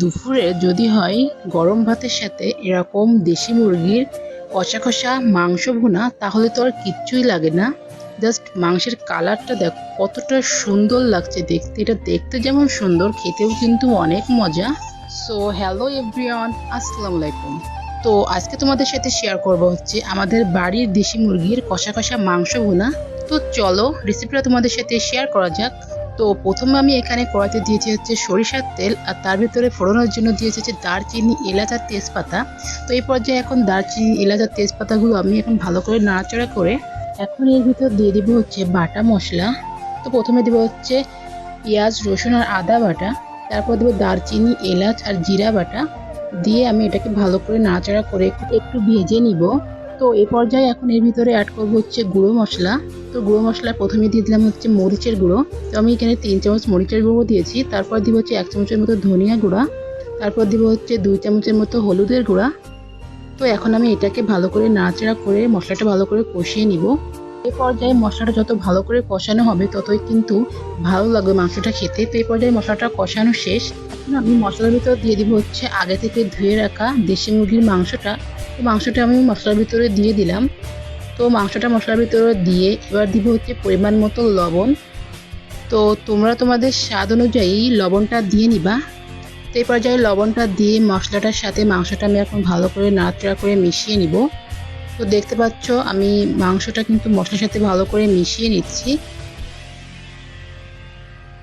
দুপুরে যদি হয় গরম ভাতের সাথে এরকম দেশি মুরগির কষা কষা মাংস ভুনা, তাহলে তো আর কিচ্ছুই লাগে না। জাস্ট মাংসের কালারটা দেখ কতটা সুন্দর লাগছে দেখতে। এটা দেখতে যেমন সুন্দর, খেতেও কিন্তু অনেক মজা। সো হ্যালো এভরিওয়ান, আসসালামু আলাইকুম। তো আজকে তোমাদের সাথে শেয়ার করব হচ্ছে আমাদের বাড়ির দেশি মুরগির কষা কষা মাংস ভুনা। তো চলো রেসিপিটা তোমাদের সাথে শেয়ার করা যাক। তো প্রথমে আমি এখানে কড়াইতে দিয়েছি হচ্ছে সরিষার তেল, আর তার ভিতরে ফোড়নের জন্য দিয়েছি হচ্ছে দারচিনি, এলাচ আর তেজপাতা। তো এই পর্যায়ে এখন দারচিনি, এলাচ আর তেজপাতাগুলো আমি এখন ভালো করে নাড়াচাড়া করে এখন এর ভিতর দিয়ে দিব হচ্ছে বাটা মশলা। তো প্রথমে দিব হচ্ছে পেঁয়াজ, রসুন আর আদা বাটা, তারপর দেবো দারচিনি, এলাচ আর জিরা বাটা, দিয়ে আমি এটাকে ভালো করে নাড়াচাড়া করে একটু ভেজে নিব। তো এই পর্যায়ে এখন এর ভিতরে অ্যাড করবো হচ্ছে গুঁড়ো মশলা। তো গুঁড়ো মশলা প্রথমে দিয়ে দিলাম হচ্ছে মরিচের গুঁড়ো। তো আমি এখানে 3 চামচ মরিচের গুঁড়ো দিয়েছি। তারপর দিব হচ্ছে 1 চামচের মতো ধনিয়া গুঁড়া। তারপর দিব হচ্ছে 2 চামচের মতো হলুদের গুঁড়া। তো এখন আমি এটাকে ভালো করে নাড়াচাড়া করে মশলাটা ভালো করে কষিয়ে নিব। এই পর্যায়ে মশলাটা যত ভালো করে কষানো হবে ততই কিন্তু ভালো লাগবে মাংসটা খেতে। তো এই পর্যায়ে মশলাটা কষানো শেষ। এখন আমি মশলার ভিতরে দিয়ে দিব হচ্ছে আগে থেকে ধুয়ে রাখা দেশি মুরগির মাংসটা। তো মাংসটা আমি মশলার ভিতরে দিয়ে দিলাম। তো মাংসটা মশলার ভিতরে দিয়ে এবার দিব হচ্ছে পরিমাণ মতো লবণ। তো তোমরা তোমাদের স্বাদ অনুযায়ী লবণটা দিয়ে নিবা। তো এই পর্যায়ে লবণটা দিয়ে মশলাটার সাথে মাংসটা আমি এখন ভালো করে নাড়াচাড়া করে মিশিয়ে নিব। তো দেখতে পাচ্ছ আমি মাংসটা কিন্তু মশলার সাথে ভালো করে মিশিয়ে নিচ্ছি।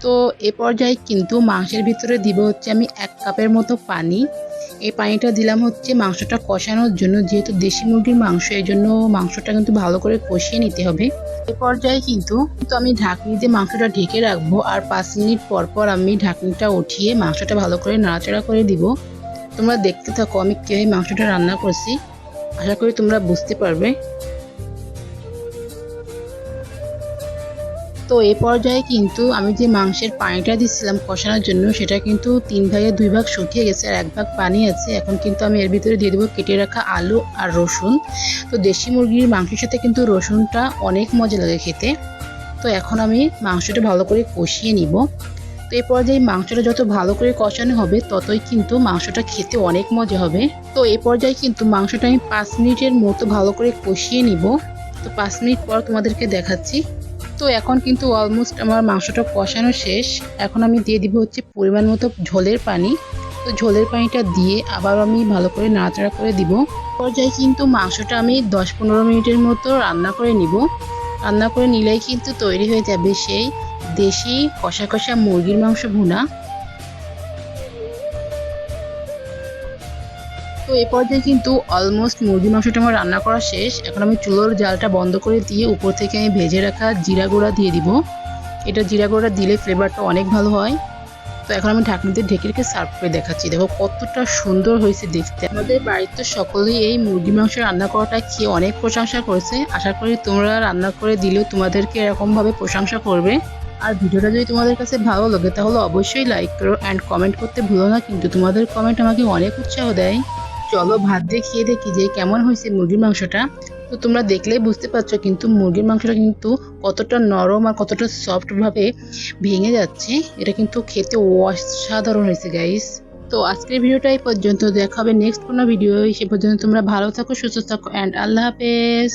তো এ পর্যায়ে কিন্তু মাংসের ভিতরে দিব হচ্ছে আমি 1 কাপের মতো পানি। এই পানিটা দিলাম হচ্ছে মাংসটা কষানোর জন্য, যেহেতু দেশি মুরগির মাংস, এই জন্য মাংসটা কিন্তু ভালো করে কষিয়ে নিতে হবে। এ পর্যায়ে কিন্তু আমি ঢাকনি দিয়ে মাংসটা ঢেকে রাখবো, আর 5 মিনিট পর পর আমি ঢাকনিটা উঠিয়ে মাংসটা ভালো করে নাড়াচাড়া করে দিব। তোমরা দেখতে থাকো আমি কীভাবে মাংসটা রান্না করছি, আশা করি তোমরা বুঝতে পারবে। তো এ পর্যায়ে কিন্তু আমি যে মাংসের পানিটা দিচ্ছিলাম কষানোর জন্য, সেটা কিন্তু 3 ভাগে 2 ভাগ শুকিয়ে গেছে, আর 1 ভাগ পানি আছে। এখন কিন্তু আমি এর ভিতরে দিয়ে দেবো কেটে রাখা আলু আর রসুন। তো দেশি মুরগির মাংসের সাথে কিন্তু রসুনটা অনেক মজা লাগে খেতে। তো এখন আমি মাংসটা ভালো করে কষিয়ে নিব। তো এই পর্যায়ে মাংসটা যত ভালো করে কষানো হবে ততই কিন্তু মাংসটা খেতে অনেক মজা হবে। তো এই পর্যায়ে কিন্তু মাংসটা আমি 5 মিনিটের মতো ভালো করে কষিয়ে নিব। তো 5 মিনিট পর তোমাদেরকে দেখাচ্ছি। তো এখন কিন্তু অলমোস্ট আমার মাংসটা কষানো শেষ। এখন আমি দিয়ে দিব হচ্ছে পরিমাণ মতো ঝোলের পানি। তো ঝোলের পানিটা দিয়ে আবার আমি ভালো করে নাড়াচাড়া করে দিব। পর্যায়ে কিন্তু মাংসটা আমি 10-15 মিনিটের মতো রান্না করে নিব। রান্না করে নিলেই কিন্তু তৈরি হয়ে যাবে সেই দেশি কষা কষা মুরগির মাংস ভুনা। তো এই পর্যায়ে কিন্তু অলমোস্ট মুরগির মাংসটা আমার রান্না করা শেষ। এখন আমি চুলোর জালটা বন্ধ করে দিয়ে উপর থেকে আমি ভেজে রাখা জিরা গুঁড়া দিয়ে দিব। এটা জিরা গুঁড়া দিলে ফ্লেভারটা অনেক ভালো হয়। তো এখন আমি ঢাকনিতে ঢেকে রেখে সার্ভ করে দেখাচ্ছি। দেখো কতটা সুন্দর হয়েছে দেখতে। আমাদের বাড়িতে সকলেই এই মুরগির মাংস রান্না করাটা খেয়ে অনেক প্রশংসা করেছে। আশা করি তোমরা রান্না করে দিলেও তোমাদেরকে এরকমভাবে প্রশংসা করবে। আর ভিডিওটা যদি তোমাদের কাছে ভালো লাগে তাহলে অবশ্যই লাইক করো অ্যান্ড কমেন্ট করতে ভুলো না, কিন্তু তোমাদের কমেন্ট আমাকে অনেক উৎসাহ দেয়। চলো ভাত দিয়ে খেয়ে দেখি যে কেমন হয়েছে মুরগির মাংসটা। তো তোমরা দেখলেই বুঝতে পারছো কিন্তু মুরগির মাংসটা কিন্তু কতটা নরম আর কতটা সফট ভাবে ভেঙে যাচ্ছে। এটা কিন্তু খেতে অসাধারণ হয়েছে গাইস। তো আজকের ভিডিওটা এই পর্যন্ত, দেখা হবে নেক্সট কোনো ভিডিও। সে পর্যন্ত তোমরা ভালো থাকো, সুস্থ থাকো, অ্যান্ড আল্লাহ হাফেজ।